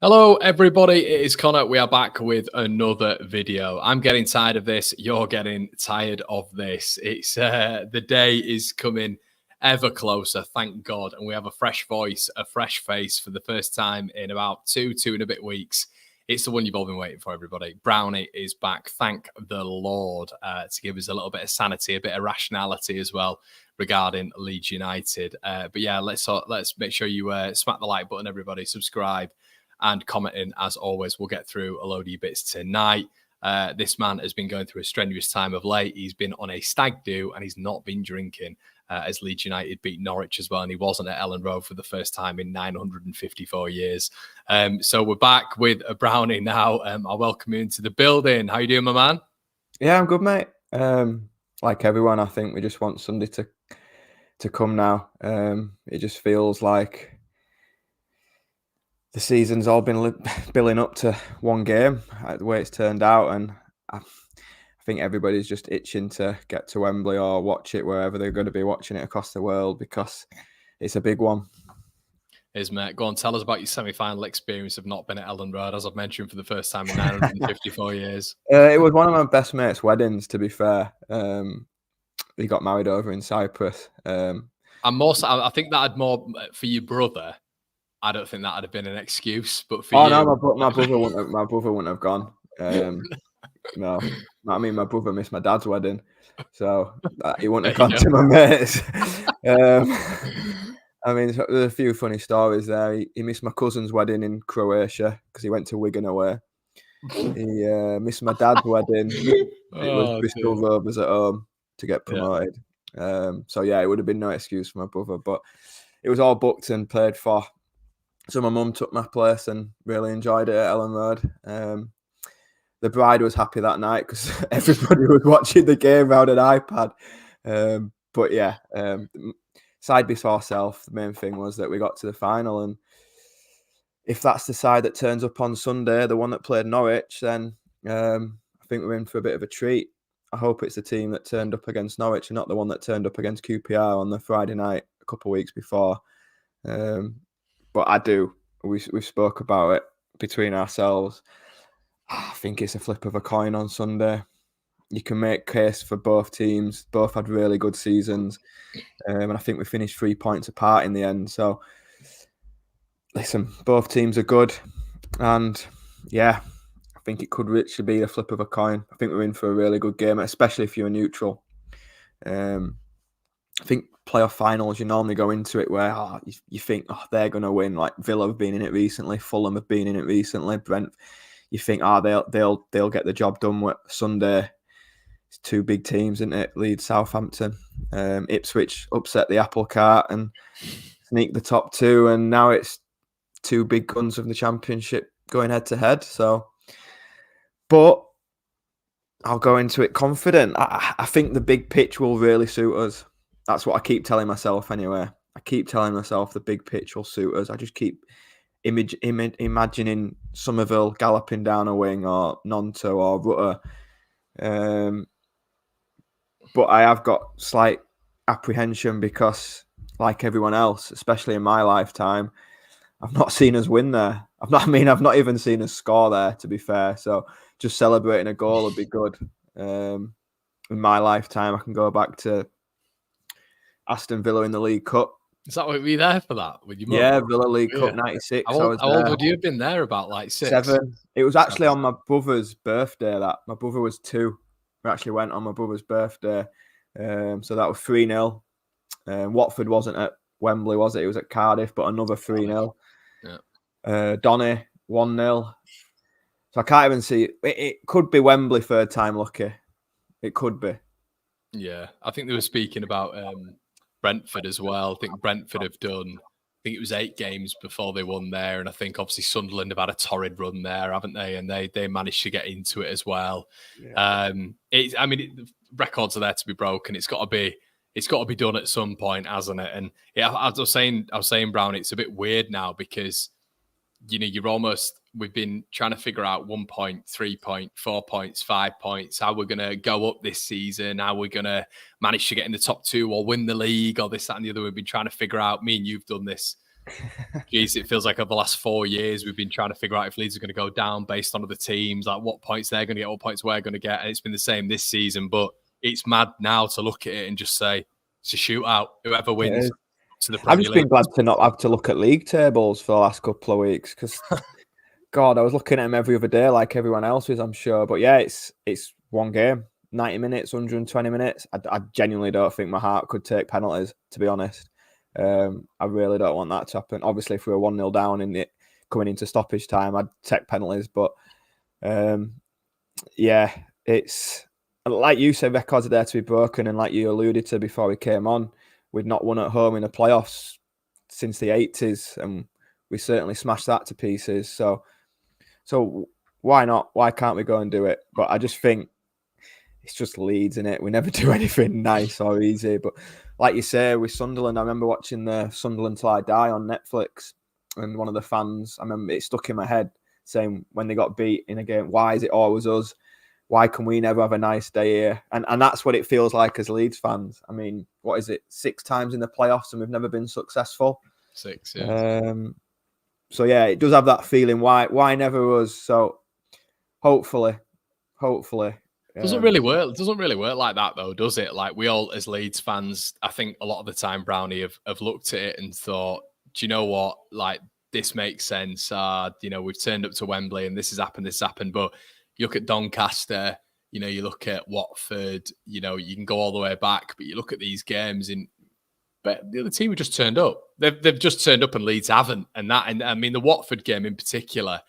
Hello, everybody. It is Connor. We are back with another video. I'm getting tired of this. You're getting tired of this. It's the day is coming ever closer, thank God. And we have a fresh voice, a fresh face for the first time in about two and a bit weeks. It's the one you've all been waiting for, everybody. Brownie is back. Thank the Lord, to give us a little bit of sanity, a bit of rationality as well regarding Leeds United. But yeah, let's make sure you smack the like button, everybody. Subscribe and commenting. As always, we'll get through a load of your bits tonight. This man has been going through a strenuous time of late. He's been on a stag do and he's not been drinking, as Leeds United beat Norwich as well, and he wasn't at Ellen Road for the first time in 954 years. So we're back with a Brownie now. I welcome you into the building. How you doing, my man? Yeah, I'm good, mate. Like everyone, I think we just want Sunday to come now. It just feels like the season's all been building up to one game, the way it's turned out, and I think everybody's just itching to get to Wembley or watch it wherever they're going to be watching it across the world, because it's a big one. Mate, go on, tell us about your semi-final experience of not being at Ellen Road, as I've mentioned, for the first time in 954 years. It was one of my best mates' weddings, to be fair. He got married over in Cyprus. I think that had more for your brother. I don't think that would have been an excuse, but for you, no, my brother wouldn't have gone. No, I mean, my brother missed my dad's wedding, so he wouldn't have gone to my mates. I mean, there's a few funny stories there. He missed my cousin's wedding in Croatia because he went to Wigan away. He missed my dad's wedding. It was Bristol Rovers at home to get promoted. Yeah. So yeah, it would have been no excuse for my brother, but it was all booked and paid for. So my mum took my place and really enjoyed it at Ellen Road. The bride was happy that night because everybody was watching the game around an iPad. But yeah, side before self, the main thing was that we got to the final. And if that's the side that turns up on Sunday, the one that played Norwich, then I think we're in for a bit of a treat. I hope it's the team that turned up against Norwich and not the one that turned up against QPR on the Friday night a couple of weeks before. But we spoke about it between ourselves. I think it's a flip of a coin on Sunday. You can make case for both teams. Both had really good seasons. And I think we finished 3 points apart in the end. So, listen, both teams are good. And, yeah, I think it could literally be a flip of a coin. I think we're in for a really good game, especially if you're neutral. I think playoff finals, you normally go into it where you think, they're going to win. Like Villa have been in it recently. Fulham have been in it recently. Brent, you think, they'll get the job done with Sunday. It's two big teams, isn't it? Leeds, Southampton. Ipswich upset the apple cart and sneaked the top two. And now it's two big guns of the Championship going head to head. So, but I'll go into it confident. I think the big pitch will really suit us. That's what I keep telling myself anyway. I keep telling myself the big pitch will suit us. I just keep imagining Somerville galloping down a wing or Nonto or Rutter. But I have got slight apprehension because, like everyone else, especially in my lifetime, I've not seen us win there. I've not even seen us score there, to be fair. So just celebrating a goal would be good. In my lifetime, I can go back to Aston Villa in the League Cup. Is that what, were you there for that? Yeah, Villa League Cup 96. How old would you have been there? About like 6? 7. It was actually on my brother's birthday. My brother was 2. We actually went on my brother's birthday. So that was 3-0. Watford wasn't at Wembley, was it? It was at Cardiff, but another 3-0. Yeah. Donny 1-0. So I can't even see it could be Wembley third time lucky. It could be. Yeah, I think they were speaking about Brentford as well. I think Brentford have done, I think it was 8 games before they won there. And I think obviously Sunderland have had a torrid run there, haven't they? And they managed to get into it as well. Yeah. The records are there to be broken. It's got to be done at some point, hasn't it? And yeah, I was saying, Brown, it's a bit weird now because, we've been trying to figure out 1 point, 3 point, 4 points, 5 points, how we're going to go up this season, how we're going to manage to get in the top 2 or win the league or this, that and the other. We've been trying to figure out, me and you've done this geez, it feels like over the last 4 years we've been trying to figure out if Leeds are going to go down based on other teams, like what points they're going to get, what points we're going to get, and it's been the same this season. But it's mad now to look at it and just say it's a shootout. Whoever wins to the I've Premier just League. been glad to not have to look at league tables for the last couple of weeks because, God, I was looking at them every other day like everyone else is, I'm sure. But yeah, it's one game, 90 minutes, 120 minutes. I genuinely don't think my heart could take penalties, to be honest. I really don't want that to happen. Obviously, if we were 1-0 down in it coming into stoppage time, I'd take penalties. But yeah, it's like you said, records are there to be broken. And like you alluded to before we came on, we'd not won at home in the playoffs since the 80s. And we certainly smashed that to pieces. So why not? Why can't we go and do it? But I just think it's just Leeds, innit? We never do anything nice or easy. But like you say, with Sunderland, I remember watching the Sunderland Till I Die on Netflix, and one of the fans, I remember it stuck in my head, saying when they got beat in a game, why is it always us? Why can we never have a nice day here? And that's what it feels like as Leeds fans. I mean, what is it? 6 times in the playoffs and we've never been successful. 6, yeah. So yeah, it does have that feeling. Why never us? So hopefully. Doesn't really work. It doesn't really work like that, though, does it? Like we all, as Leeds fans, I think a lot of the time, Brownie have looked at it and thought, do you know what? Like this makes sense. We've turned up to Wembley and this has happened. But you look at Doncaster, you look at Watford, you can go all the way back, but you look at these games but the other team have just turned up. They've just turned up and Leeds haven't. And I mean, the Watford game in particular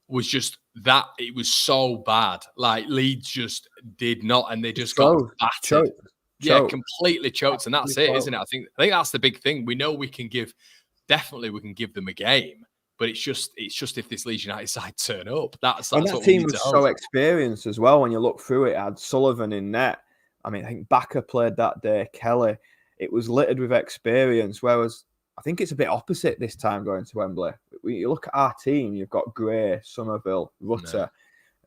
was just that. It was so bad. Like Leeds just did not, and they just got battered. Choked. Completely choked. And that's it, isn't it? I think that's the big thing. We know we can give them a game. But it's just if this Leeds United side turn up, that's and that what team was so experienced as well. When you look through it, it had Sullivan in net. I mean, I think Bakker played that day. Kelly. It was littered with experience. Whereas I think it's a bit opposite this time going to Wembley. When you look at our team, you've got Gray, Somerville, Rutter.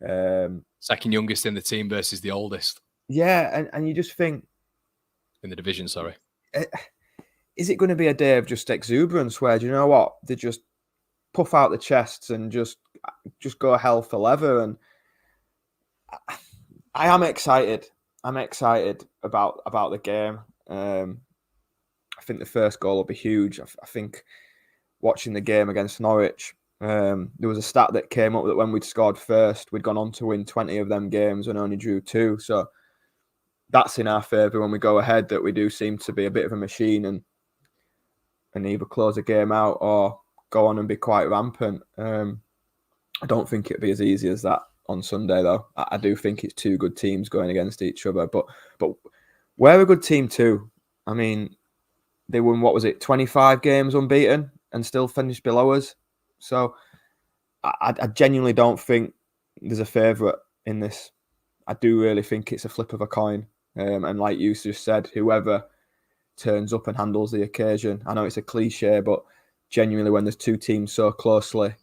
No. Second youngest in the team versus the oldest. Yeah, and you just think in the division. Sorry, is it going to be a day of just exuberance where, do you know what, they just puff out the chests and just go hell for leather? And I am excited. I'm excited about the game. I think the first goal will be huge. I think watching the game against Norwich, there was a stat that came up that when we'd scored first, we'd gone on to win 20 of them games and only drew 2. So that's in our favour when we go ahead, that we do seem to be a bit of a machine and either close a game out or go on and be quite rampant. I don't think it'll be as easy as that on Sunday, though. I do think it's 2 good teams going against each other. But we're a good team too. I mean, they won, 25 games unbeaten and still finished below us. So I genuinely don't think there's a favourite in this. I do really think it's a flip of a coin. And like you just said, whoever turns up and handles the occasion. I know it's a cliche, but genuinely when there's 2 teams so closely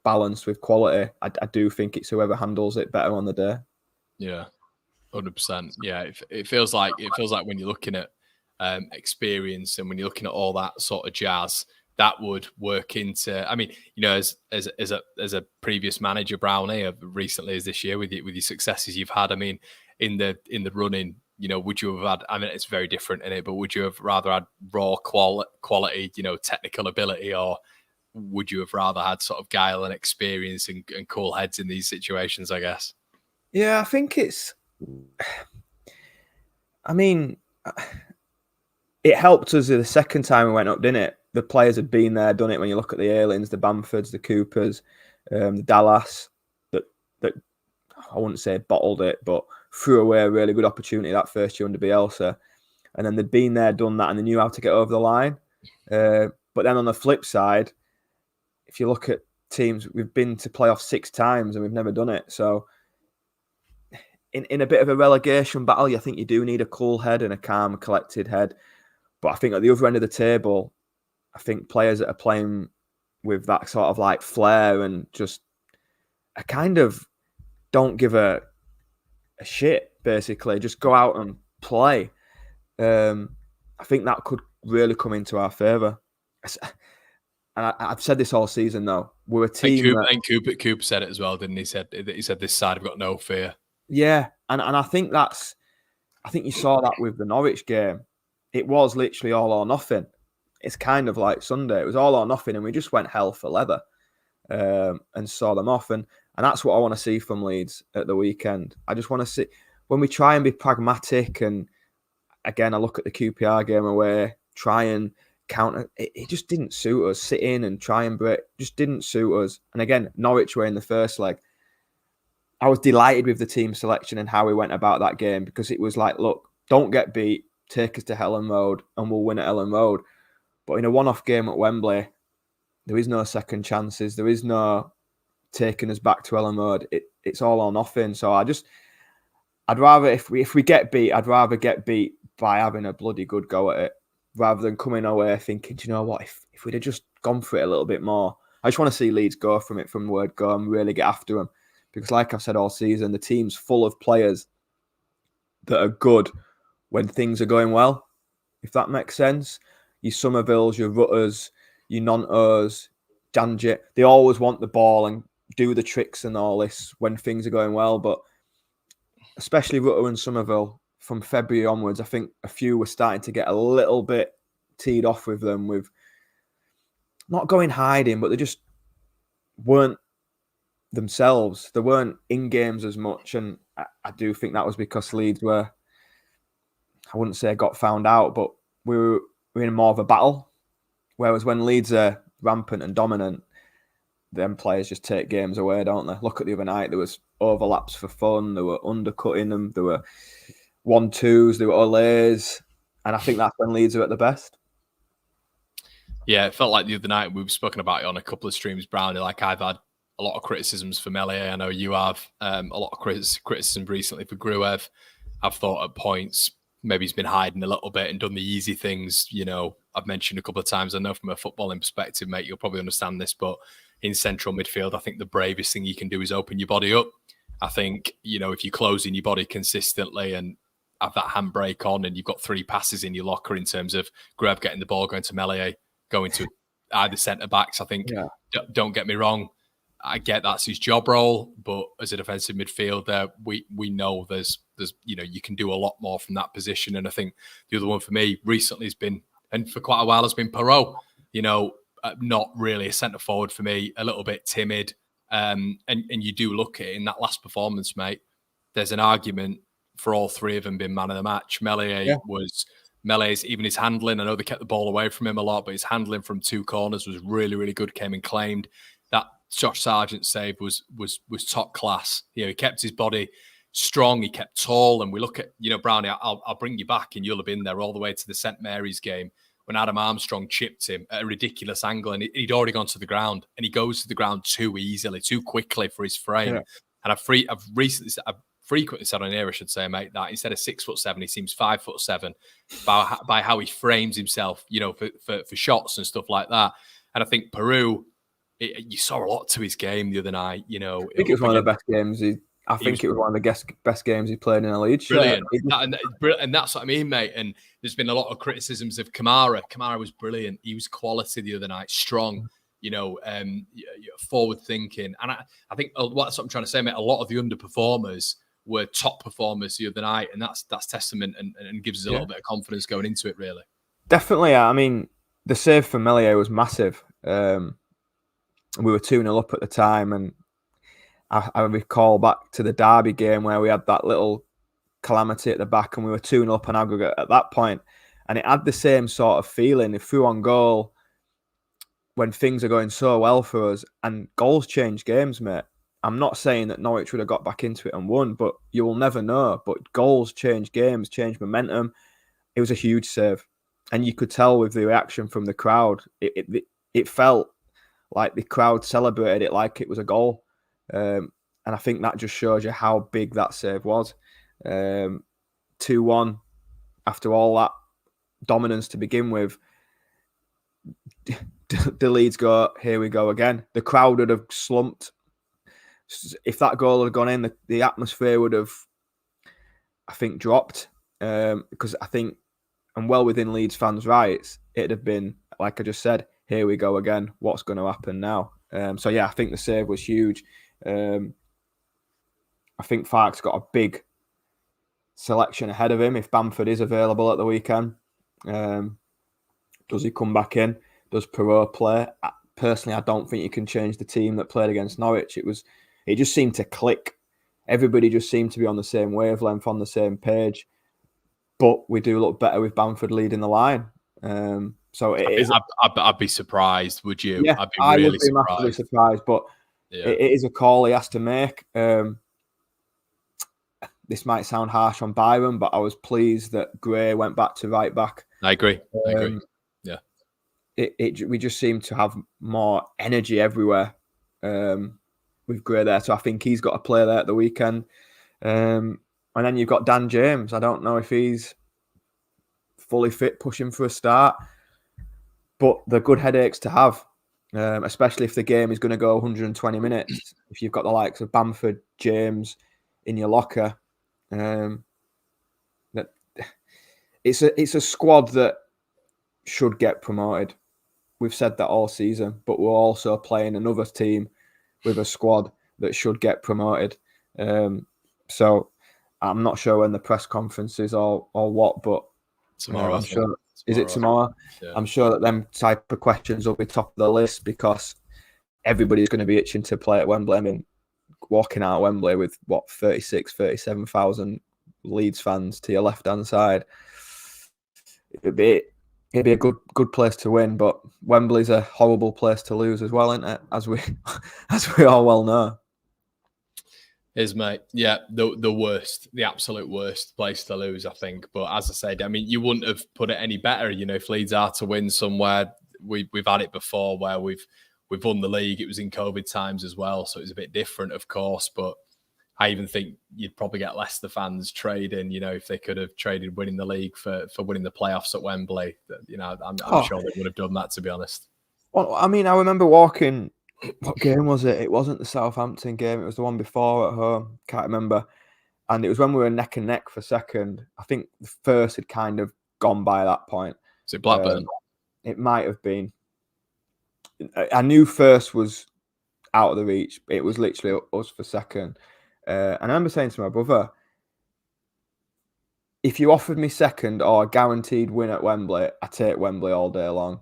balanced with quality, I do think it's whoever handles it better on the day. Yeah, 100%. Yeah, it feels like when you're looking at experience and when you're looking at all that sort of jazz, that would work into. I mean, as a previous manager, Brownie, recently as this year with your successes you've had. I mean, in the running, would you have had? I mean, it's very different in it, but would you have rather had raw quality, technical ability, or would you have rather had sort of guile and experience and cool heads in these situations? I guess. Yeah, I think it's. I mean, it helped us the second time we went up, didn't it? The players had been there, done it. When you look at the Aylins, the Bamfords, the Coopers, the Dallas, that I wouldn't say bottled it, but threw away a really good opportunity that first year under Bielsa. And then they'd been there, done that, and they knew how to get over the line. But then on the flip side, if you look at teams, we've been to playoffs 6 times and we've never done it. So in a bit of a relegation battle, I think you do need a cool head and a calm, collected head. But I think at the other end of the table, I think players that are playing with that sort of like flair and just a kind of don't give a shit, basically, just go out and play. I think that could really come into our favour. and I've said this all season though, we're a team And Cooper said it as well, didn't he? He said this side have got no fear. Yeah, and I think you saw that with the Norwich game. It was literally all or nothing. It's kind of like Sunday. It was all or nothing, and we just went hell for leather and saw them off. And that's what I want to see from Leeds at the weekend. I just want to see when we try and be pragmatic. And again, I look at the QPR game away, try and counter. It just didn't suit us. Sit in and try and break just didn't suit us. And again, Norwich were in the first leg. I was delighted with the team selection and how we went about that game, because it was like, look, don't get beat, take us to Ellen Road, and we'll win at Ellen Road. But in a one-off game at Wembley, there is no second chances. There is no taking us back to Ellen Road. It's all or nothing. So I'd rather, if we get beat, I'd rather get beat by having a bloody good go at it, rather than coming away thinking, do you know what, if we'd have just gone for it a little bit more. I just want to see Leeds go from the word go and really get after them. Because like I've said all season, the team's full of players that are good when things are going well, if that makes sense. Your Somervilles, your Rutters, your Nontos, Janjit, they always want the ball and do the tricks and all this when things are going well. But especially Rutter and Somerville, from February onwards, I think a few were starting to get a little bit teed off with them, with not going hiding, but they just weren't themselves. They weren't in games as much, and I do think that was because Leeds were, I wouldn't say got found out, but we were in more of a battle. Whereas when Leeds are rampant and dominant, them players just take games away, don't they? Look at the other night, there was overlaps for fun, they were undercutting them, there were 1-2s, there were olays, and I think that's when Leeds are at the best. Yeah, it felt like the other night, we've spoken about it on a couple of streams, Brownie, like I've had a lot of criticisms for Melie. I know you have a lot of criticism recently for Gruev. I've thought at points maybe he's been hiding a little bit and done the easy things. You know, I've mentioned a couple of times, I know from a footballing perspective, mate, you'll probably understand this, but in central midfield, I think the bravest thing you can do is open your body up. I think, you know, if you're closing your body consistently and have that handbrake on and you've got 3 passes in your locker in terms of Gruev getting the ball, going to Melie, going to either centre-backs, I think, don't get me wrong, I get that's his job role, but as a defensive midfielder, we know there's you know, you can do a lot more from that position. And I think the other one for me recently has been, and for quite a while, has been Perot. You know, not really a centre forward for me, a little bit timid. And you do look at it in that last performance, mate. There's an argument for all 3 of them being man of the match. Mele's, even his handling, I know they kept the ball away from him a lot, but his handling from 2 corners was really, really good, came and claimed. That Josh Sargent save was top class. You know, he kept his body strong, he kept tall, and we look at, you know, Brownie, I'll bring you back, and you'll have been there all the way to the St Mary's game when Adam Armstrong chipped him at a ridiculous angle, and he'd already gone to the ground, and he goes to the ground too easily, too quickly for his frame. Yeah. And I've frequently said on here, I should say, mate, that instead of 6'7", he seems 5'7" by how he frames himself, you know, for shots and stuff like that. And I think Peru, you saw a lot to his game the other night. You know, I think it was one of the best games. I think it was one of the best games he played in a Leeds shirt. Brilliant. And that's what I mean, mate. And there's been a lot of criticisms of Kamara. Kamara was brilliant. He was quality the other night, strong, you know, forward thinking. And I think that's what I'm trying to say, mate. A lot of the underperformers were top performers the other night, and that's testament and gives us a little bit of confidence going into it, really. Definitely. I mean, the save for Melie was massive. We were 2-0 up at the time, and I recall back to the Derby game where we had that little calamity at the back, and we were 2-0 up on aggregate at that point, and it had the same sort of feeling. If through on goal, when things are going so well for us, and goals change games, mate. I'm not saying that Norwich would have got back into it and won, but you will never know. But goals change games, change momentum. It was a huge save, and you could tell with the reaction from the crowd. It felt like the crowd celebrated it like it was a goal. And I think that just shows you how big that save was. 2-1 after all that dominance to begin with. The Leeds go, here we go again. The crowd would have slumped. If that goal had gone in, the atmosphere would have, I think, dropped. Because I think, and well within Leeds fans' rights, it'd have been, like I just said, here we go again. What's going to happen now? So yeah, I think the save was huge. I think Farke's got a big selection ahead of him if Bamford is available at the weekend. Does he come back in? Does Perot play? Personally, I don't think you can change the team that played against Norwich. It just seemed to click. Everybody just seemed to be on the same wavelength, on the same page. But we do look better with Bamford leading the line. So I'd be surprised, would you? Yeah, I'd be I really would be massively surprised. surprised, but it is a call he has to make. This might sound harsh on Byron, but I was pleased that Gray went back to right back. I agree. Yeah. We just seem to have more energy everywhere with Gray there. So I think he's got to play there at the weekend. And then you've got Dan James. I don't know if he's fully fit, pushing for a start. But they're good headaches to have, especially if the game is going to go 120 minutes. If you've got the likes of Bamford, James in your locker, that it's a squad that should get promoted. We've said that all season, but we're also playing another team with a squad that should get promoted. So I'm not sure when the press conference is or what, but tomorrow. I'm sure. Is it tomorrow? Yeah. I'm sure that them type of questions will be top of the list because everybody's going to be itching to play at Wembley. I mean, walking out of Wembley with 37,000 Leeds fans to your left-hand side, it'd be a good place to win. But Wembley's a horrible place to lose as well, isn't it? As we all well know. Is, mate. Yeah, the worst, the absolute worst place to lose, I think. But as I said, I mean, you wouldn't have put it any better. You know, if Leeds are to win somewhere, we've had it before where we've won the league. It was in COVID times as well, so it was a bit different, of course. But I even think you'd probably get Leicester fans trading. You know, if they could have traded winning the league for winning the playoffs at Wembley, you know, I'm sure they would have done that. To be honest. Well, I mean, I remember walking. What game was it? It wasn't the Southampton game. It was the one before at home. Can't remember. And it was when we were neck and neck for second. I think the first had kind of gone by that point. Is it Blackburn? It might have been. I knew first was out of the reach. It was literally us for second. And I remember saying to my brother, if you offered me second or a guaranteed win at Wembley, I take Wembley all day long.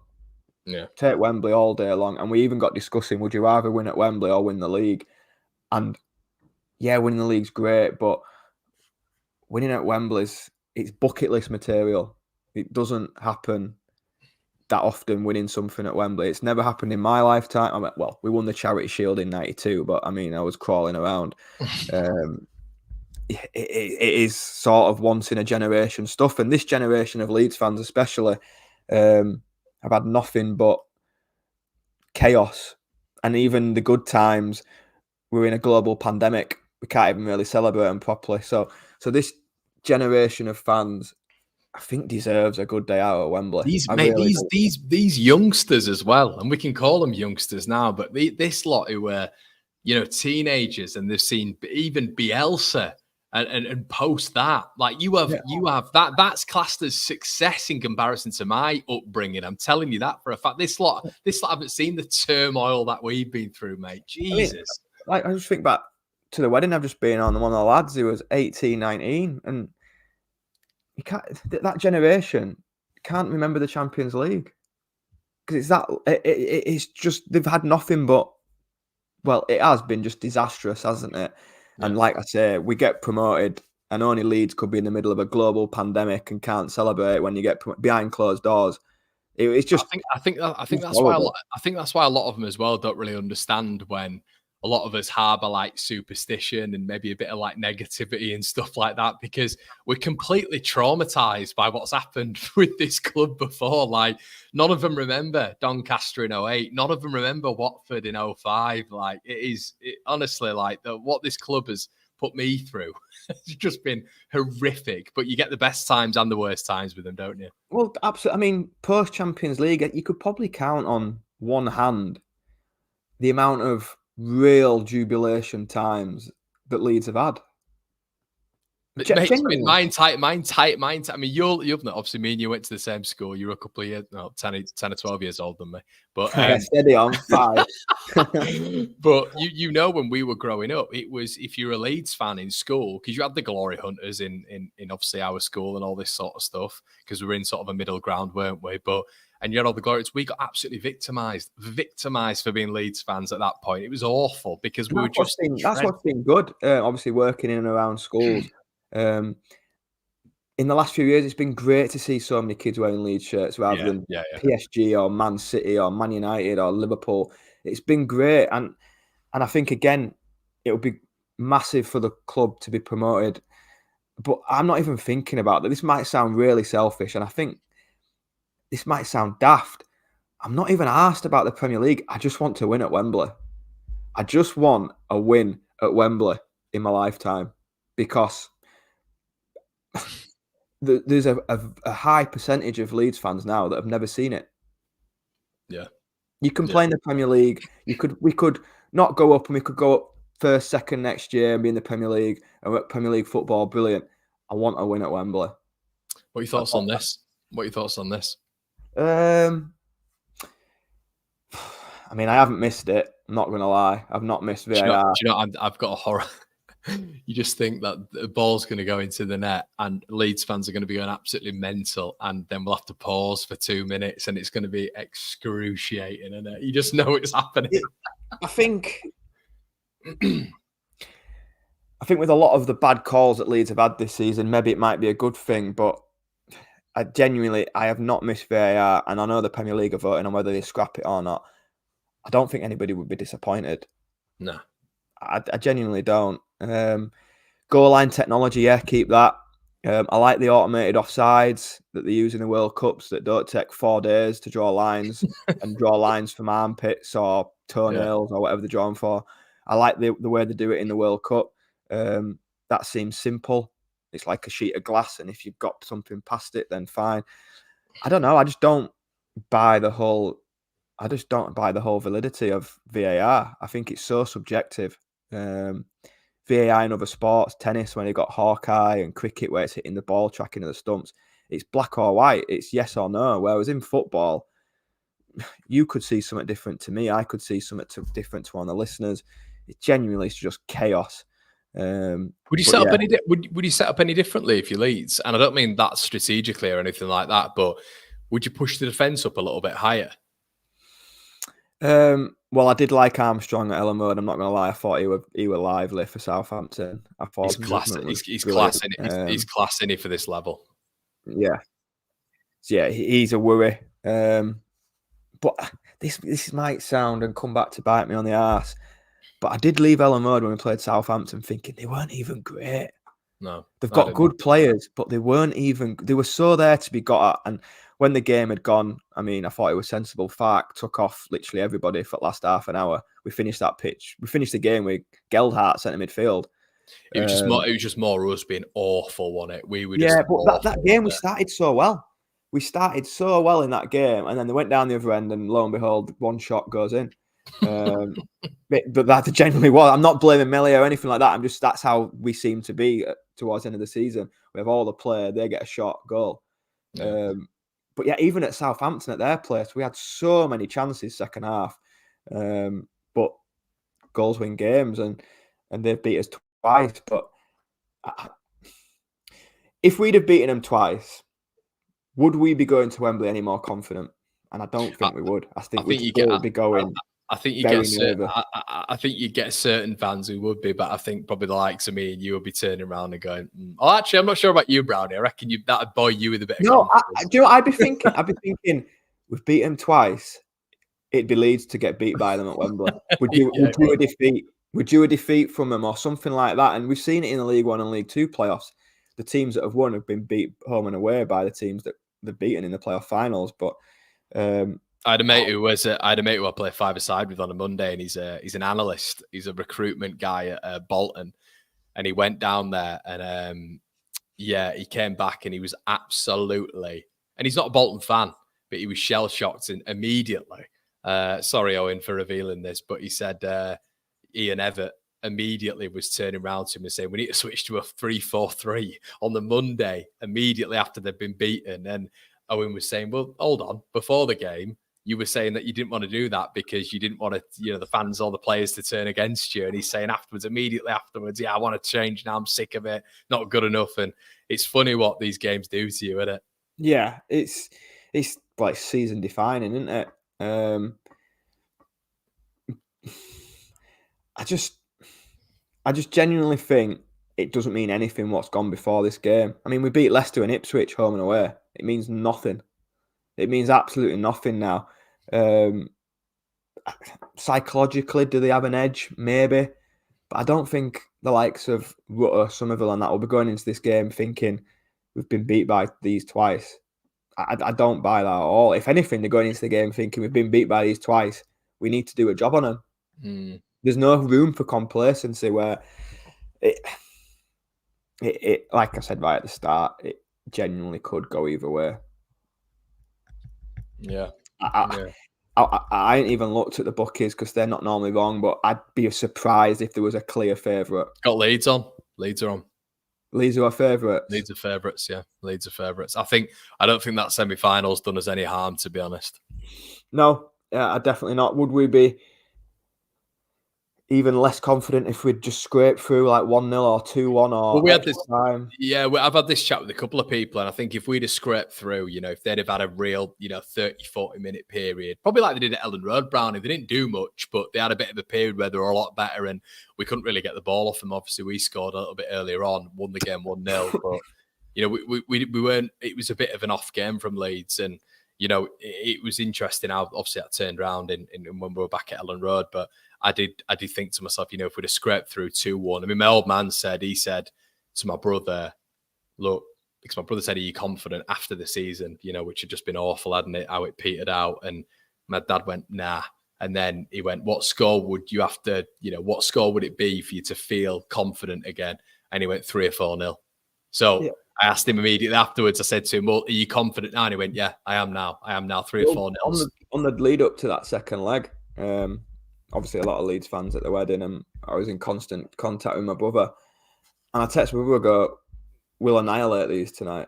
Yeah, take Wembley all day long. And we even got discussing, would you rather win at Wembley or win the league? And yeah, winning the league's great, but winning at Wembley's, it's bucket list material. It doesn't happen that often, winning something at Wembley. It's never happened in my lifetime. I mean, well, we won the Charity Shield in '92, but I mean, I was crawling around. It is sort of once in a generation stuff. And this generation of Leeds fans especially, have had nothing but chaos. And even the good times, we're in a global pandemic. We can't even really celebrate them properly. So this generation of fans, I think, deserves a good day out at Wembley. These youngsters as well, and we can call them youngsters now, but this lot who were, you know, teenagers, and they've seen even Bielsa and post that, like you have that's classed as success in comparison to my upbringing. I'm telling you that for a fact. This lot haven't seen the turmoil that we've been through, mate. Jesus. I mean, I just think back to the wedding I've just been on, one of the lads who was 18, 19, and you can't, that generation can't remember the Champions League because it's just, they've had nothing but, well, it has been just disastrous, hasn't it? Yeah. And like I say, we get promoted, and only Leeds could be in the middle of a global pandemic and can't celebrate when you get behind closed doors. It's just, I think that's why a lot of them as well don't really understand when a lot of us harbour like superstition and maybe a bit of like negativity and stuff like that, because we're completely traumatized by what's happened with this club before. Like, none of them remember Doncaster in 08. None of them remember Watford in 05. Like, honestly, like what this club has put me through, it's just been horrific. But you get the best times and the worst times with them, don't you? Well, absolutely. I mean, post Champions League, you could probably count on one hand the amount of real jubilation times that Leeds have had. Mine tight. I mean, you've not, obviously, me and you went to the same school. You're a couple of years, 10 or 12 years older than me. But steady on 5. But you know, when we were growing up, it was, if you're a Leeds fan in school, because you had the glory hunters in obviously our school and all this sort of stuff, because we were in sort of a middle ground, weren't we? And you had all the glory. We got absolutely victimised for being Leeds fans at that point. It was awful because we were just. That's what's been good. Obviously, working in and around schools. In the last few years, it's been great to see so many kids wearing Leeds shirts rather than PSG or Man City or Man United or Liverpool. It's been great, and I think again, it would be massive for the club to be promoted. But I'm not even thinking about that. This might sound really selfish, and I think this might sound daft. I'm not even asked about the Premier League. I just want to win at Wembley. I just want a win at Wembley in my lifetime, because there's a high percentage of Leeds fans now that have never seen it. Yeah. You can play in the Premier League. We could not go up, and we could go up first, second next year and be in the Premier League, and we're at Premier League football. Brilliant. I want a win at Wembley. What are your thoughts on this? I mean, I haven't missed it. I'm not going to lie. I've not missed VAR. Do you know, I've got a horror. You just think that the ball's going to go into the net and Leeds fans are going to be going absolutely mental, and then we'll have to pause for 2 minutes and it's going to be excruciating, isn't it? You just know it's happening. I think with a lot of the bad calls that Leeds have had this season, maybe it might be a good thing, but I have not missed VAR, and I know the Premier League are voting on whether they scrap it or not. I don't think anybody would be disappointed. No. I genuinely don't. Goal line technology, yeah, keep that. I like the automated offsides that they use in the World Cups that don't take 4 days to draw lines and draw lines from armpits or toenails or whatever they're drawn for. I like the way they do it in the World Cup. That seems simple. It's like a sheet of glass, and if you've got something past it, then fine. I don't know. I just don't buy the whole validity of VAR. I think it's so subjective. VAR in other sports, tennis when they got Hawkeye, and cricket where it's hitting the ball, tracking of the stumps, it's black or white, it's yes or no. Whereas in football, you could see something different to me. I could see something different to one of the listeners. It genuinely is just chaos. Would you set up any differently if you Leeds? And I don't mean that strategically or anything like that, but would you push the defence up a little bit higher? Well, I did like Armstrong at Elland Road. I'm not going to lie. I thought he were lively for Southampton. I thought he's class. He's class in it. He's class in it for this level. Yeah, he's a worry. But this might sound and come back to bite me on the arse. But I did leave Elland Road when we played Southampton thinking they weren't even great. No, they've got good players, but they weren't even. They were so there to be got at. And when the game had gone, I mean, I thought it was sensible. Fark took off literally everybody for the last half an hour. We finished that pitch. We finished the game with Geldhart centre midfield. It was just more us being awful, wasn't it? We were but that game we started so well. We started so well in that game, and then they went down the other end, and lo and behold, one shot goes in. But that genuinely was. I'm not blaming Melly or anything like that. That's how we seem to be towards the end of the season. We have all the play, they get a shot, goal. Yeah. But yeah, even at Southampton at their place, we had so many chances second half. But goals win games, and they've beat us twice. But if we'd have beaten them twice, would we be going to Wembley any more confident? And I don't think we would. I think we'd still be going. I think you get certain fans who would be, but I think probably the likes of me and you would be turning around and going, "Oh, actually, I'm not sure about you, Brownie. I reckon that'd buy you with a bit of confidence." Do you know what I'd be thinking? We've beat them twice. It'd be Leeds to get beat by them at Wembley. Would you a defeat from them or something like that? And we've seen it in the League One and League Two playoffs. The teams that have won have been beat home and away by the teams that they've beaten in the playoff finals. But I had a mate who I play five-a-side with on a Monday, and he's an analyst. He's a recruitment guy at Bolton, and he went down there, and he came back, and he was absolutely, and he's not a Bolton fan, but he was shell-shocked immediately. Sorry, Owen, for revealing this, but he said Ian Evatt immediately was turning around to him and saying, we need to switch to a 3-4-3 on the Monday immediately after they've been beaten. And Owen was saying, well, hold on, before the game, you were saying that you didn't want to do that because you didn't want to, the fans or the players to turn against you. And he's saying immediately afterwards, yeah, I want to change now. I'm sick of it. Not good enough. And it's funny what these games do to you, isn't it? Yeah, it's like season defining, isn't it? I just genuinely think it doesn't mean anything what's gone before this game. I mean, we beat Leicester and Ipswich home and away. It means nothing. It means absolutely nothing now. Psychologically, do they have an edge? Maybe. But I don't think the likes of Rutter, Somerville and that will be going into this game thinking we've been beat by these twice. I don't buy that at all. If anything, they're going into the game thinking we've been beat by these twice. We need to do a job on them. There's no room for complacency where it like I said right at the start, it genuinely could go either way. Yeah. I ain't even looked at the bookies because they're not normally wrong, but I'd be surprised if there was a clear favourite. Got Leeds on. Leeds are on. Leeds are our favourites. Leeds are favourites, yeah. Leeds are favourites. I don't think that semi-final's done us any harm, to be honest. No, definitely not. Would we be even less confident if we'd just scrape through like 1-0 or 2-1 or well, we had this time? Yeah, I've had this chat with a couple of people, and I think if we'd have scraped through, if they'd have had a real, 30, 40-minute period, probably like they did at Ellen Road, Brownie, they didn't do much, but they had a bit of a period where they were a lot better, and we couldn't really get the ball off them. Obviously, we scored a little bit earlier on, won the game 1-0, but, we weren't, it was a bit of an off game from Leeds, and, it was interesting how, obviously, that turned around in when we were back at Ellen Road, but I did think to myself, if we'd have scraped through 2-1. I mean, my old man said to my brother, look, because my brother said, are you confident after the season, which had just been awful, hadn't it, how it petered out? And my dad went, nah. And then he went, what score would you have to, what score would it be for you to feel confident again? And he went 3 or 4-0. So yeah. I asked him immediately afterwards, I said to him, well, are you confident now? And he went, yeah, I am now. 3 or 4-0. On the lead up to that second leg, obviously a lot of Leeds fans at the wedding, and I was in constant contact with my brother. And I texted my brother, go, we'll annihilate these tonight.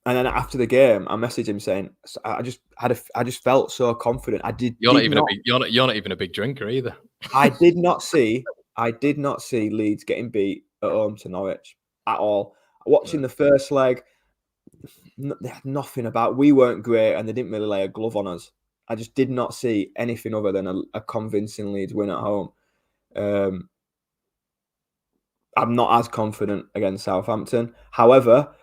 And then after the game, I messaged him saying, I just felt so confident. You're not even a big drinker either. I did not see Leeds getting beat at home to Norwich at all. Watching the first leg, they had nothing about. We weren't great, and they didn't really lay a glove on us. I just did not see anything other than a convincing Leeds win at home. I'm not as confident against Southampton. However,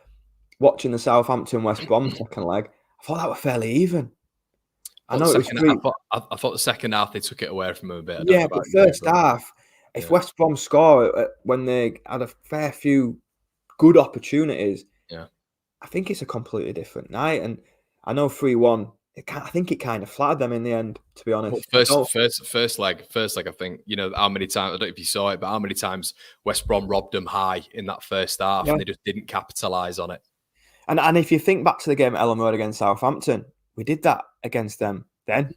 watching the Southampton-West Brom second leg, I thought that were fairly even. I thought the second half they took it away from them a bit. Yeah, but first half, if West Brom score when they had a fair few good opportunities, I think it's a completely different night. And I know 3-1. I think it kind of flattered them in the end, to be honest. Well, first leg, I think, how many times, I don't know if you saw it, but how many times West Brom robbed them high in that first half and they just didn't capitalise on it. And if you think back to the game at Ellen Road against Southampton, we did that against them then.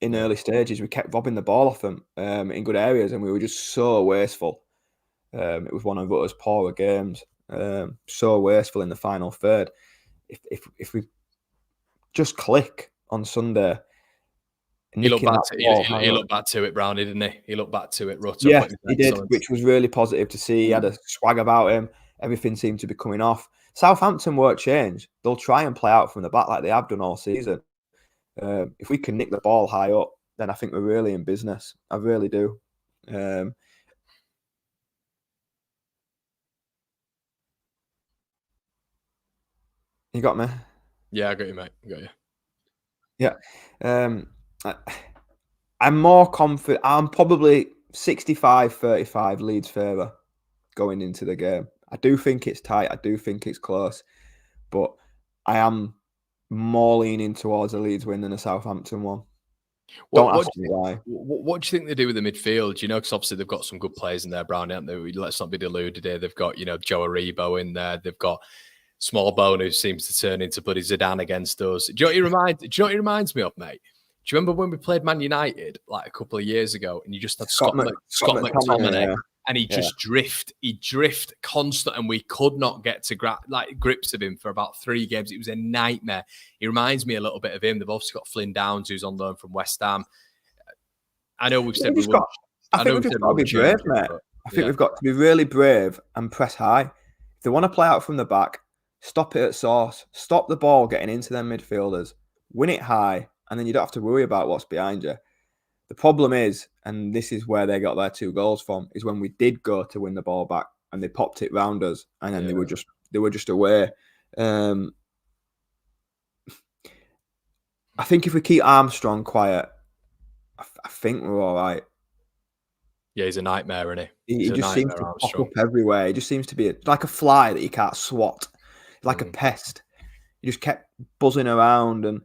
In early stages, we kept robbing the ball off them in good areas, and we were just so wasteful. It was one of Rutter's poorer games. So wasteful in the final third. If we just click on Sunday. He looked back to it, Brownie, didn't he? He looked back to it, Rutter. Yeah, he did, which was really positive to see. He had a swag about him. Everything seemed to be coming off. Southampton won't change. They'll try and play out from the back like they have done all season. If we can nick the ball high up, then I think we're really in business. I really do. You got me? Yeah, I got you, mate. I got you. Yeah. I'm more confident. I'm probably 65-35 Leeds favour going into the game. I do think it's tight. I do think it's close. But I am more leaning towards a Leeds win than a Southampton one. Don't ask me why. What do you think they do with the midfield? Because obviously they've got some good players in there, Brownie, haven't they? Let's not be deluded here. They've got, Joe Aribo in there. They've got Small Bone, who seems to turn into bloody Zidane against us. Do you know what he reminds me of, mate? Do you remember when we played Man United like a couple of years ago, and you just had Scott McTominay, and he just drift constant, and we could not get to grips of him for about 3 games. It was a nightmare. He reminds me a little bit of him. They've also got Flynn Downs, who's on loan from West Ham. I know we've said we wouldn't. I think we've just got to be brave, mate. I think we've got to be really brave and press high. If they want to play out from the back, stop it at source. Stop the ball getting into them midfielders. Win it high, and then you don't have to worry about what's behind you. The problem is, and this is where they got their 2 goals from, is when we did go to win the ball back and they popped it round us, and then they were just away. I think if we keep Armstrong quiet, I think we're all right. Yeah, he's a nightmare, isn't he? He just seems to pop up everywhere. He just seems to be like a fly that you can't swat, like a pest. He just kept buzzing around, and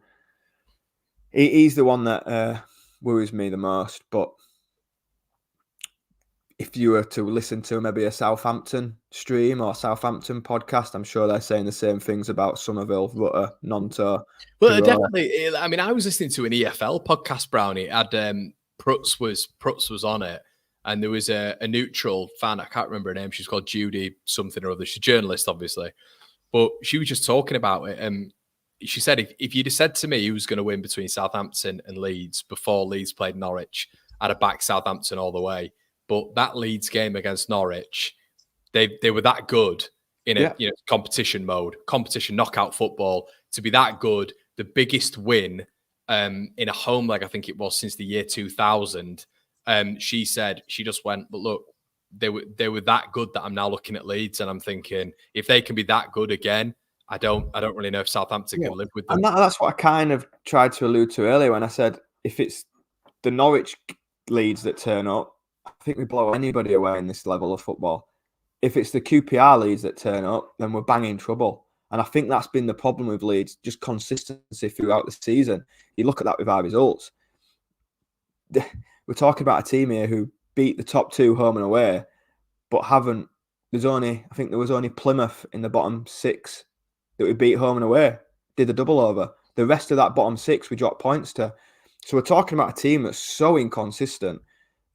he's the one that worries me the most. But if you were to listen to maybe a Southampton stream or Southampton podcast, I'm sure they're saying the same things about Somerville, Rutter, Nonto. Well, definitely. I mean, I was listening to an EFL podcast, Brownie. It had Prutz was on it, and there was a neutral fan. I can't remember her name. She's called Judy something or other. She's a journalist, obviously, but she was just talking about it. And she said, if you'd have said to me who was going to win between Southampton and Leeds before Leeds played Norwich, I'd have backed Southampton all the way. But that Leeds game against Norwich, they were that good in a competition mode, competition knockout football, to be that good, the biggest win in a home leg, I think it was, since the year 2000. She said, she just went, but look, they were that good that I'm now looking at Leeds and I'm thinking, if they can be that good again, I don't really know if Southampton can live with them. And that's what I kind of tried to allude to earlier when I said, if it's the Norwich Leeds that turn up, I think we blow anybody away in this level of football. If it's the QPR Leeds that turn up, then we're banging trouble. And I think that's been the problem with Leeds, just consistency throughout the season. You look at that with our results. We're talking about a team here who beat the top 2 home and away, but haven't. I think there was only Plymouth in the bottom 6 that we beat home and away, did the double over. The rest of that bottom 6 we dropped points to. So we're talking about a team that's so inconsistent.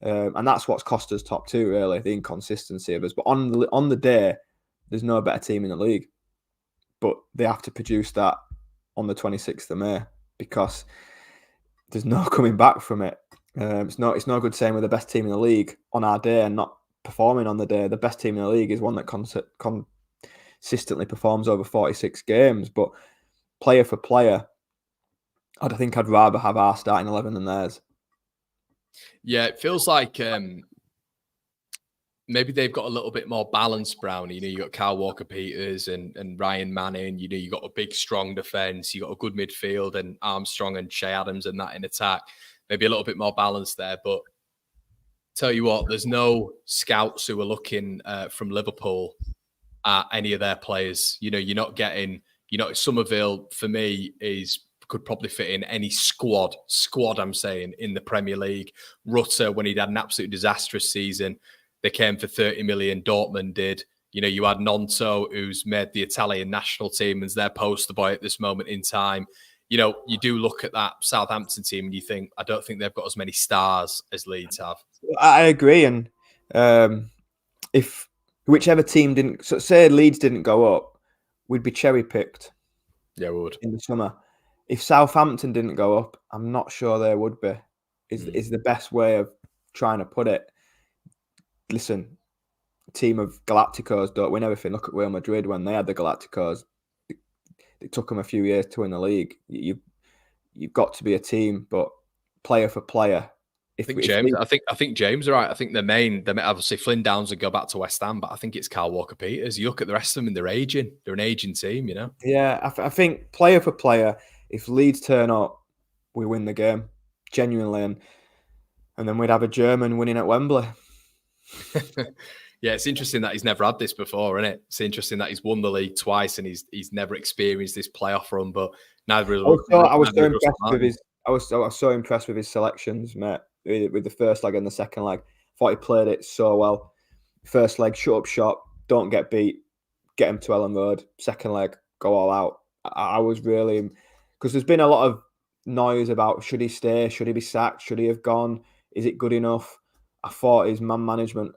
And that's what's cost us top 2, really, the inconsistency of us. But on the day, there's no better team in the league. But they have to produce that on the 26th of May because there's no coming back from it. It's no good saying we're the best team in the league on our day and not performing on the day. The best team in the league is one that consistently performs over 46 games. But player for player, I think I'd rather have our starting 11 than theirs. Yeah, it feels like maybe they've got a little bit more balance, Brownie. You know, you got Kyle Walker-Peters and Ryan Manning. You know, you got a big, strong defence. You got a good midfield and Armstrong and Shea Adams and that in attack. Maybe a little bit more balance there. But tell you what, there's no scouts who are looking from Liverpool at any of their players. You know, you're not getting, Somerville, for me, could probably fit in any squad, I'm saying, in the Premier League. Rutter, when he'd had an absolute disastrous season, they came for 30 million, Dortmund did. You know, you had Nonto, who's made the Italian national team and is their poster boy at this moment in time. You know, you do look at that Southampton team and you think, I don't think they've got as many stars as Leeds have. I agree. And if whichever team didn't, so say Leeds didn't go up, we'd be cherry-picked. Yeah, we would. In the summer. If Southampton didn't go up, I'm not sure they would be. Is the best way of trying to put it. Listen, a team of Galacticos don't win everything. Look at Real Madrid when they had the Galacticos. It took them a few years to win the league. You've got to be a team, but player for player. I think James are right. I think the main obviously Flynn Downs would go back to West Ham, but I think it's Kyle Walker-Peters. You look at the rest of them and they're aging. They're an aging team, you know. Yeah, I think player for player. If Leeds turn up, we win the game, genuinely. And then we'd have a German winning at Wembley. Yeah, it's interesting that he's never had this before, isn't it? It's interesting that he's won the league twice and he's never experienced this playoff run, but neither is. I was so impressed with his selections, mate, with the first leg and the second leg. Thought he played it so well. First leg, shut up shop, don't get beat, get him to Ellen Road. Second leg, go all out. I was really... Because there's been a lot of noise about should he stay, should he be sacked, should he have gone, is it good enough? I thought his man management,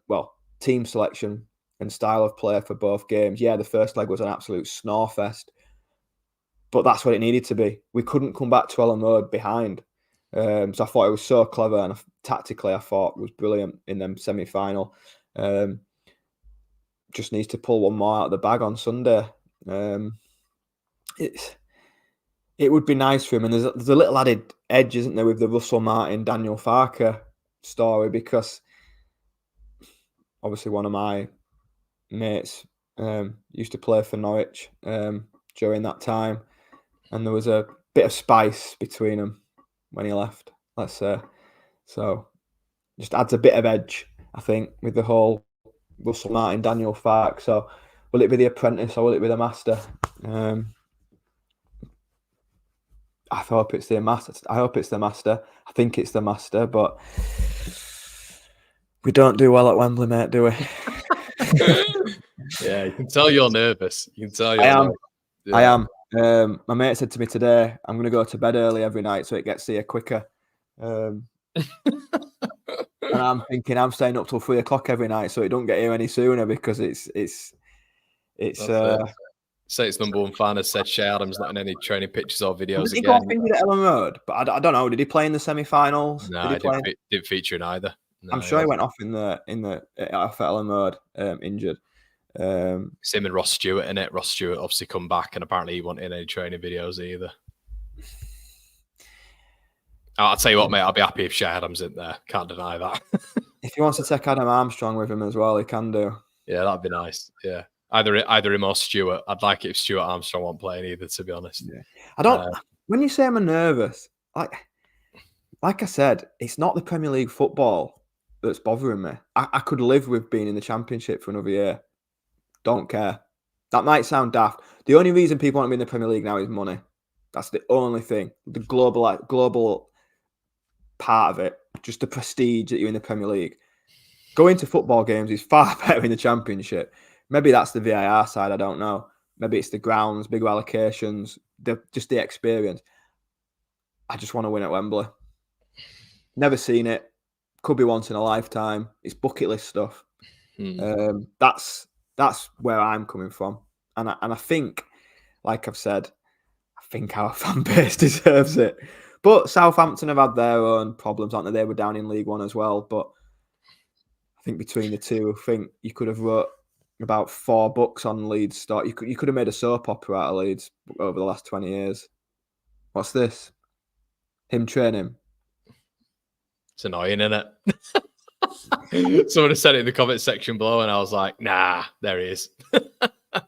team selection and style of play for both games. Yeah, the first leg was an absolute snorefest, but that's what it needed to be. We couldn't come back to Ellen Road behind. So I thought it was so clever, and tactically I thought it was brilliant in them semi-final. Just needs to pull one more out of the bag on Sunday. It would be nice for him, and there's a little added edge, isn't there, with the Russell Martin, Daniel Farke story, because obviously one of my mates used to play for Norwich during that time, and there was a bit of spice between them when he left, let's say. So just adds a bit of edge, I think, with the whole Russell Martin, Daniel Farke. So will it be the apprentice or will it be the master? I hope it's the master. I think it's the master, but we don't do well at Wembley, mate, do we? Yeah, you can tell you're nervous. You can tell you're nervous. Yeah. I am. My mate said to me today, I'm going to go to bed early every night so it gets here quicker. And I'm thinking I'm staying up till 3 o'clock every night so it don't get here any sooner, because it's Say its number one fan has said Shea Adams not in any training pictures or videos did he again. Go off injured at Ellen Road? But I don't know. Did he play in the semi-finals? No, he didn't feature in either. No, I'm sure he went off off at Ellen Road injured. It's him and Ross Stewart in it. Ross Stewart obviously come back, and apparently he wasn't in any training videos either. I'll tell you what, mate, I'll be happy if Shea Adams in there. Can't deny that. If he wants to take Adam Armstrong with him as well, he can do. Yeah, that'd be nice. Yeah. Either him or Stewart. I'd like it if Stuart Armstrong wasn't playing either, to be honest. Yeah. I don't. When you say I'm nervous, like I said, it's not the Premier League football that's bothering me. I could live with being in the Championship for another year. Don't care. That might sound daft. The only reason people want to be in the Premier League now is money. That's the only thing. The global part of it, just the prestige that you're in the Premier League. Going to football games is far better in the Championship. Maybe that's the VAR side, I don't know. Maybe it's the grounds, bigger allocations, just the experience. I just want to win at Wembley. Never seen it. Could be once in a lifetime. It's bucket list stuff. That's where I'm coming from. And I think, like I've said, I think our fan base deserves it. But Southampton have had their own problems, aren't they? They were down in League One as well. But I think between the two, I think you could have wrote about 4 books on Leeds story. You could have made a soap opera out of Leeds over the last 20 years. What's this? Him training. It's annoying, isn't it? Someone said it in the comment section below, and I was like, "Nah, there he is."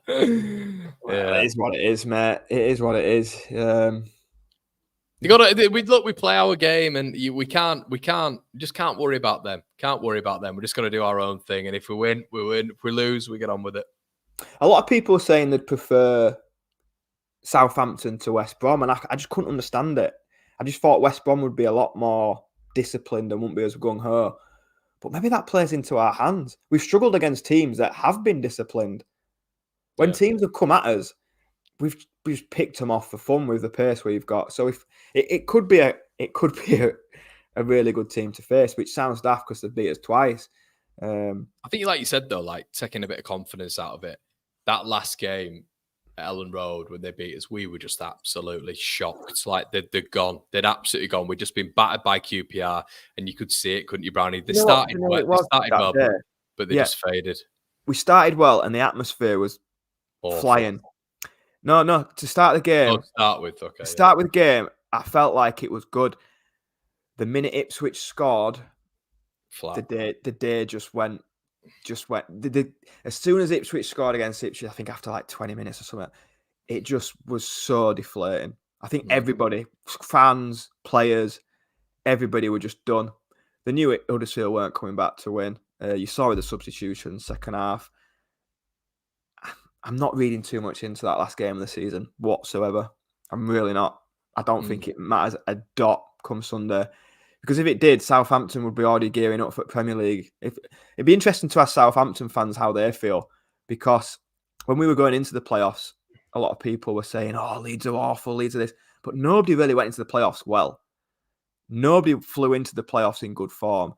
It is what it is, mate. It is what it is. You got to. We play our game, and we just can't worry about them. Can't worry about them. We're just going to do our own thing, and if we win, we win. If we lose, we get on with it. A lot of people are saying they'd prefer Southampton to West Brom, and I just couldn't understand it. I just thought West Brom would be a lot more disciplined and wouldn't be as gung-ho. But maybe that plays into our hands. We've struggled against teams that have been disciplined. When teams have come at us, we've picked them off for fun with the pace we've got. So if it could be a really good team to face, which sounds daft because they've beat us twice. I think, like you said though, like taking a bit of confidence out of it. That last game at Ellen Road when they beat us, we were just absolutely shocked. Like they're gone. They'd absolutely gone. We'd just been battered by QPR, and you could see it, couldn't you, Brownie? They started well, but they just faded. We started well, and the atmosphere was awful. Flying. No. To start the game. Start with the game. I felt like it was good. The minute Ipswich scored, flat. The day just went. As soon as Ipswich scored against Ipswich, I think after like 20 minutes or something, it just was so deflating. I think everybody, fans, players, everybody were just done. They knew Huddersfield weren't coming back to win. You saw with the substitutions, second half. I'm not reading too much into that last game of the season whatsoever. I'm really not. I don't think it matters a dot come Sunday. Because if it did, Southampton would be already gearing up for Premier League. It'd be interesting to ask Southampton fans how they feel. Because when we were going into the playoffs, a lot of people were saying, "Oh, Leeds are awful, Leeds are this." but nobody really went into the playoffs well. Nobody flew into the playoffs in good form.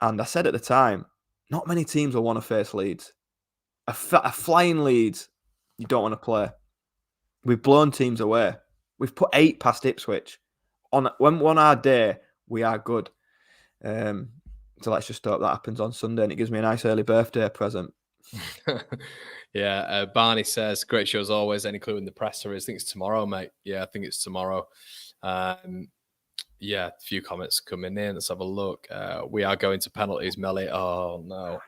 And I said at the time, not many teams will want to face Leeds. A flying Leeds, you don't want to play. We've blown teams away. We've put 8 past Ipswich. On our day, we are good. So let's just hope that happens on Sunday, and it gives me a nice early birthday present. Yeah, Barney says, great show as always. Any clue in the presser is? I think it's tomorrow, mate. Yeah, I think it's tomorrow. Yeah, a few comments coming in. Let's have a look. We are going to penalties, Melly. Oh, no.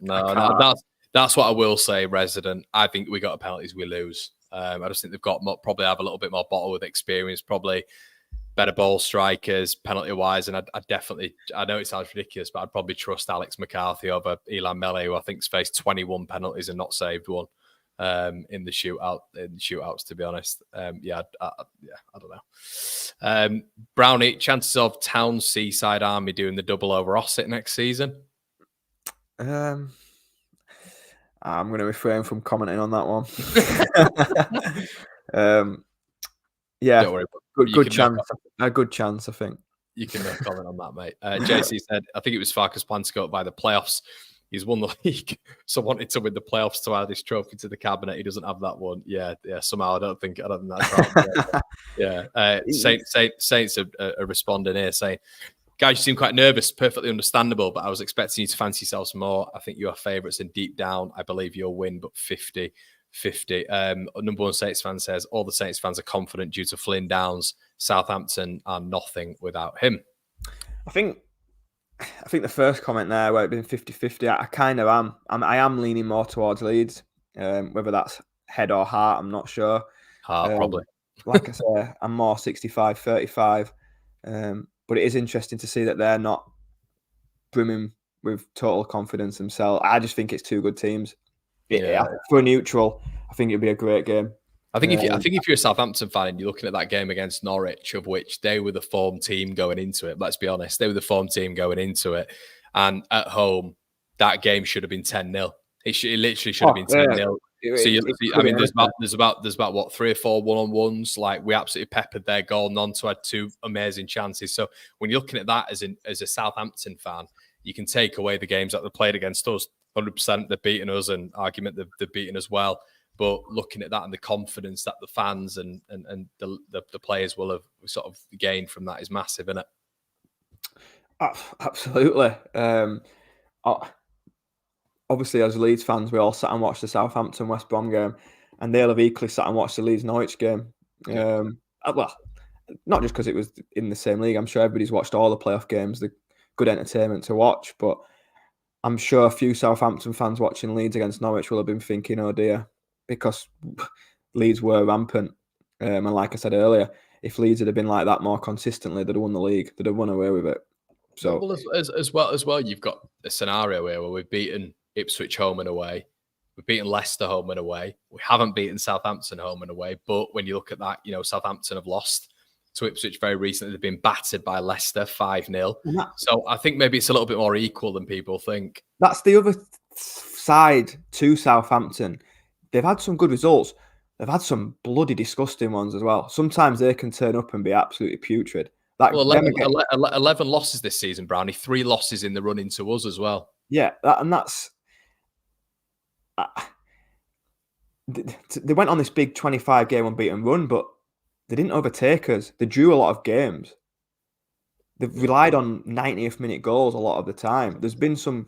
That's what I will say, Resident. I think we got to penalties, we lose. I just think they've got probably have a little bit more bottle with experience, probably better ball strikers, penalty-wise. And I know it sounds ridiculous, but I'd probably trust Alex McCarthy over Elan Mele, who I think's faced 21 penalties and not saved one in the shootouts, to be honest. I don't know. Brownie, chances of Town Seaside Army doing the double over Ossett next season? I'm going to refrain from commenting on that one. Yeah, don't worry, good chance. A good chance, I think. You can comment on that, mate. JC said, I think it was Farkas' plan to go by the playoffs. He's won the league, so wanted to win the playoffs to add his trophy to the cabinet. He doesn't have that one. Yeah. Somehow I don't think that's right. Yeah. Saints are responding here saying, guys, you seem quite nervous. Perfectly understandable, but I was expecting you to fancy yourselves more. I think you are favourites, and deep down, I believe you'll win, but 50-50. Number one Saints fan says all the Saints fans are confident due to Flynn Downs. Southampton are nothing without him. I think the first comment there, where it's been 50-50, I kind of am. I am leaning more towards Leeds. Whether that's head or heart, I'm not sure. Heart, probably. Like I say, I'm more 65-35. But it is interesting to see that they're not brimming with total confidence themselves. I just think it's two good teams. For a neutral, I think it'd be a great game. I think if you're a Southampton fan and you're looking at that game against Norwich, of which they were the form team going into it, let's be honest, they were the form team going into it, and at home, that game should have been 10-0. It literally should have been 10-0. There's about what 3 or 4 1-on-1s. Like, we absolutely peppered their goal. Nonto had 2 amazing chances. So when you're looking at that as a Southampton fan, you can take away the games that they played against us. 100% they've beaten us, and argument they've beaten as well. But looking at that and the confidence that the fans and the players will have sort of gained from that is massive, isn't it? Absolutely. Obviously, as Leeds fans, we all sat and watched the Southampton West Brom game, and they'll have equally sat and watched the Leeds Norwich game. Well, not just because it was in the same league. I'm sure everybody's watched all the playoff games. They're good entertainment to watch, but I'm sure a few Southampton fans watching Leeds against Norwich will have been thinking, oh dear, because Leeds were rampant. And like I said earlier, if Leeds had been like that more consistently, they'd have won the league. They'd have won away with it. So, well, as well, you've got a scenario here where we've beaten Ipswich home and away. We've beaten Leicester home and away. We haven't beaten Southampton home and away. But when you look at that, Southampton have lost to Ipswich very recently. They've been battered by Leicester 5-0. So I think maybe it's a little bit more equal than people think. That's the other side to Southampton. They've had some good results. They've had some bloody disgusting ones as well. Sometimes they can turn up and be absolutely putrid. 11 losses this season, Brownie. 3 losses in the run into us as well. Yeah, that's... they went on this big 25-game unbeaten run, but they didn't overtake us. They drew a lot of games. They've relied on 90th minute goals a lot of the time. There's been some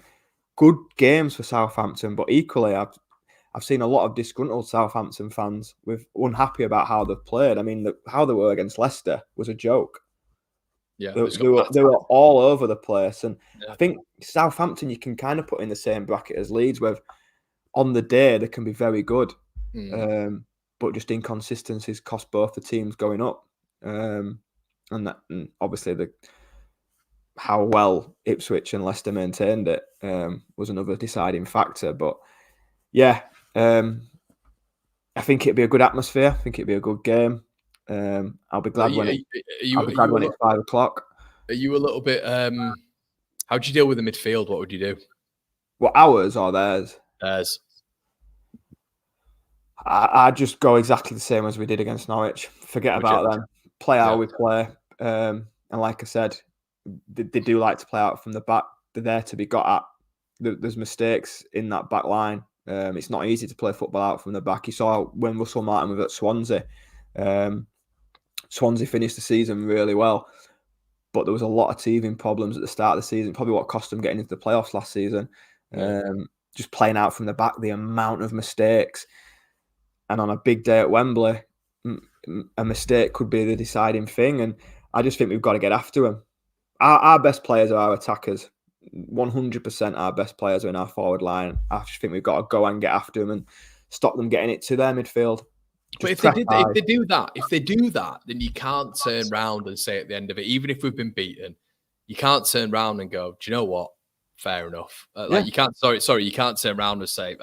good games for Southampton, but equally, I've seen a lot of disgruntled Southampton fans with unhappy about how they've played. I mean, how they were against Leicester was a joke. Yeah, they were all over the place. And I think Southampton you can kind of put in the same bracket as Leeds, where on the day they can be very good. But just inconsistencies cost both the teams going up. And obviously how well Ipswich and Leicester maintained it was another deciding factor. But yeah, I think it'd be a good atmosphere. I think it'd be a good game. I'll be glad when it's 5 o'clock. Are you a little bit? How do you deal with the midfield? What would you do? What, ours or theirs? Theirs. I just go exactly the same as we did against Norwich. Forget about them. play how we play. And like I said, they do like to play out from the back. They're there to be got at. There's mistakes in that back line. It's not easy to play football out from the back. You saw when Russell Martin was at Swansea. Swansea finished the season really well, but there was a lot of teething problems at the start of the season. Probably what cost them getting into the playoffs last season. Just playing out from the back, the amount of mistakes. And on a big day at Wembley, a mistake could be the deciding thing. And I just think we've got to get after them. Our best players are our attackers. 100% our best players are in our forward line. I just think we've got to go and get after them and stop them getting it to their midfield. But if they do that, then you can't turn round and say at the end of it, even if we've been beaten, you can't turn round and go, do you know what? Fair enough. You can't. You can't turn around and say,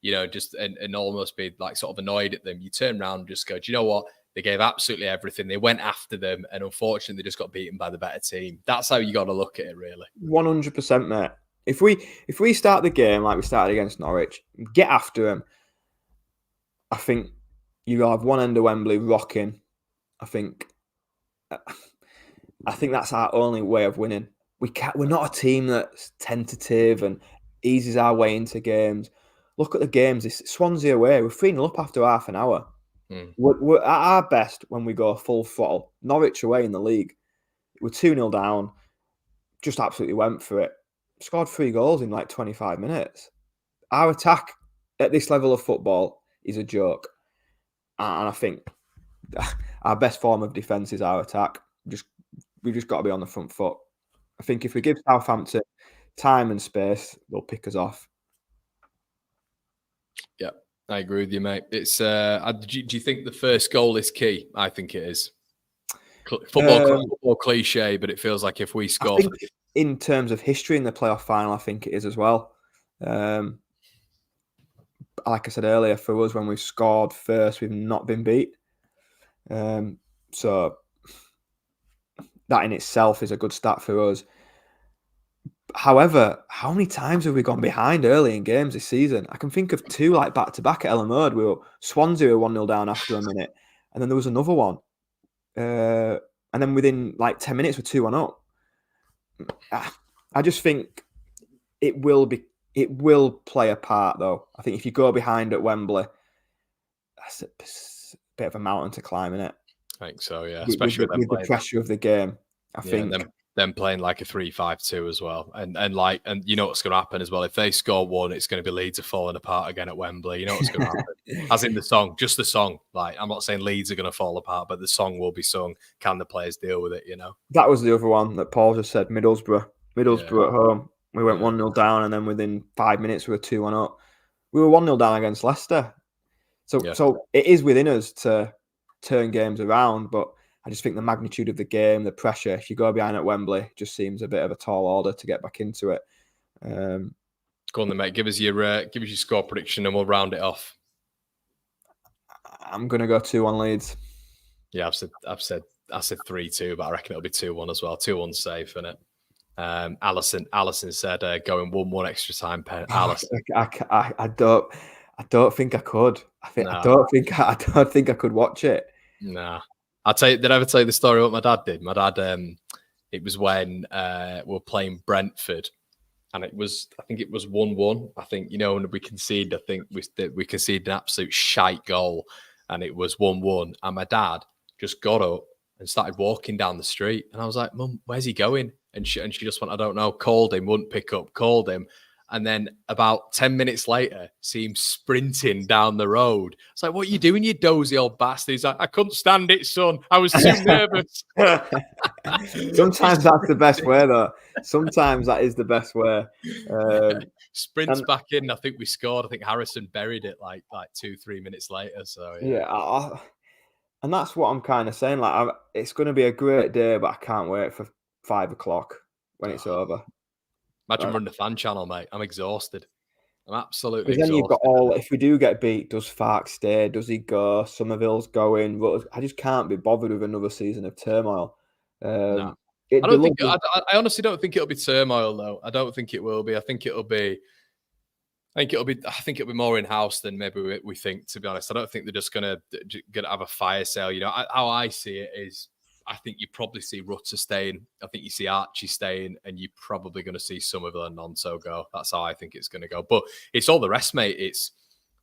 just and almost be like sort of annoyed at them. You turn around and just go, do you know what? They gave absolutely everything. They went after them, and unfortunately, they just got beaten by the better team. That's how you got to look at it, really. 100%, mate. If we start the game like we started against Norwich, get after them, I think you'll have one end of Wembley rocking. I think that's our only way of winning. We're not a team that's tentative and eases our way into games. Look at the games. It's Swansea away. We're 3-0 up after half an hour. We're at our best when we go full throttle. Norwich away in the league, we're 2-0 down. Just absolutely went for it. Scored 3 goals in like 25 minutes. Our attack at this level of football is a joke. And I think our best form of defence is our attack. We've just got to be on the front foot. I think if we give Southampton time and space, they'll pick us off. Yeah, I agree with you, mate. It's do you think the first goal is key? I think it is. Football cliche, but it feels like if we score, in terms of history in the playoff final, I think it is as well. Like I said earlier, for us, when we've scored first, we've not been beat. So that in itself is a good stat for us. However, how many times have we gone behind early in games this season? I can think of 2 like back-to-back at Ellen Road. Swansea were 1-0 down after a minute, and then there was another one. And then within like 10 minutes, we're 2-1 up. I just think it will play a part, though. I think if you go behind at Wembley, that's a bit of a mountain to climb, isn't it? I think so, yeah. Especially with the pressure of the game. I think them playing like a 3-5-2 as well, and you know what's going to happen as well. If they score one, it's going to be Leeds are falling apart again at Wembley. You know what's going to happen, as in the song, just the song. Like, I'm not saying Leeds are going to fall apart, but the song will be sung. Can the players deal with it? You know, that was the other one that Paul just said. Middlesbrough at home. We went 1-0 down, and then within 5 minutes we were 2-1 up. We were 1-0 down against Leicester. So it is within us to turn games around, but I just think the magnitude of the game, the pressure, if you go behind at Wembley, just seems a bit of a tall order to get back into it. Go on then, mate. Give us your score prediction and we'll round it off. I'm going to go 2-1 Leeds. Yeah, I've said 3-2, but I reckon it'll be 2-1 as well. 2-1 safe, isn't it? Allison said going 1-1 extra time. Allison, I don't think I could. I don't think I could watch it. Nah. Did I ever tell you the story what my dad did? My dad, it was when we were playing Brentford, and I think it was 1-1. I think, when we conceded, I think we conceded an absolute shite goal, and it was 1-1. And my dad just got up and started walking down the street, and I was like, "Mum, where's he going?" And she just went, "I don't know." Called him, wouldn't pick up. Called him. And then about 10 minutes later, see him sprinting down the road. It's like, "What are you doing, you dozy old bastard?" He's like, "I couldn't stand it, son. I was too nervous." Sometimes that's the best way, though. Sometimes that is the best way. Sprints back in. I think we scored. I think Harrison buried it like 2-3 minutes later. So yeah, and that's what I'm kind of saying. Like, it's going to be a great day, but I can't wait for 5 o'clock when it's over. Imagine running the fan channel, mate. I'm exhausted. I'm absolutely exhausted. Then you've got if we do get beat, does Farke stay? Does he go? Somerville's going. I just can't be bothered with another season of turmoil. I honestly don't think it'll be turmoil, though. I don't think it will be. I think it'll be I think it'll be more in house than maybe we think. To be honest, I don't think they're just gonna have a fire sale. You know, how I see it is, I think you probably see Rutter staying. I think you see Archie staying, and you're probably going to see Somerville and Nonso go. That's how I think it's going to go. But it's all the rest, mate. It's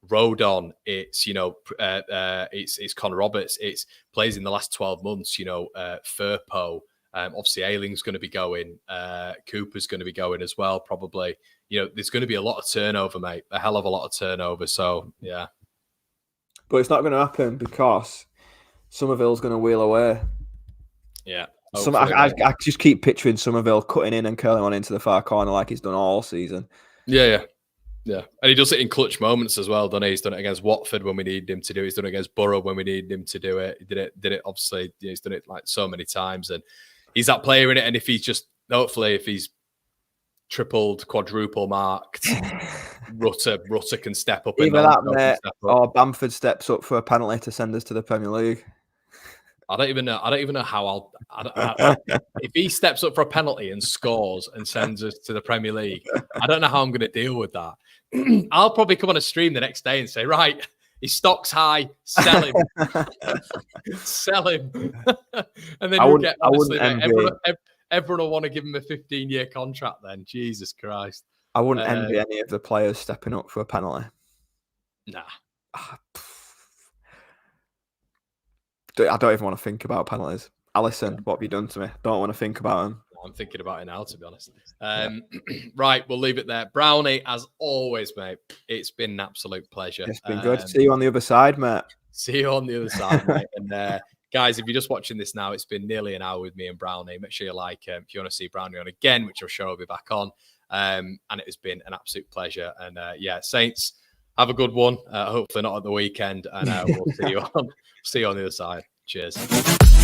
Rodon. It's it's Con Roberts. It's plays in the last 12 months. Firpo. Obviously, Ayling's going to be going. Cooper's going to be going as well, probably. There's going to be a lot of turnover, mate. A hell of a lot of turnover. So, yeah. But it's not going to happen because Somerville's going to wheel away. Yeah. I just keep picturing Somerville cutting in and curling one into the far corner like he's done all season. Yeah. And he does it in clutch moments as well, doesn't he? He's done it against Watford when we needed him to do it. He's done it against Borough when we needed him to do it. He did it obviously. He's done it like so many times. And he's that player in it. And if he's tripled, quadruple marked, Rutter can step up. Either that, mate, or Bamford steps up for a penalty to send us to the Premier League. I don't even know how if he steps up for a penalty and scores and sends us to the Premier League, I don't know how I'm going to deal with that. I'll probably come on a stream the next day and say, right, his stock's high, sell him. Sell him. And then you'll get, honestly, everyone will want to give him a 15-year contract then. Jesus Christ. I wouldn't envy any of the players stepping up for a penalty. Nah. I don't even want to think about penalties. Alisson, what have you done to me? Don't want to think about him. I'm thinking about it now, to be honest. Right, we'll leave it there. Brownie, as always, mate, it's been an absolute pleasure. It's been good. See you on the other side, mate. See you on the other side, mate. And guys, if you're just watching this now, it's been nearly an hour with me and Brownie. Make sure you like him if you want to see Brownie on again, which I'm sure I'll be back on. And it has been an absolute pleasure. And Saints, have a good one. Hopefully not at the weekend. And we'll see you on the other side. Cheers.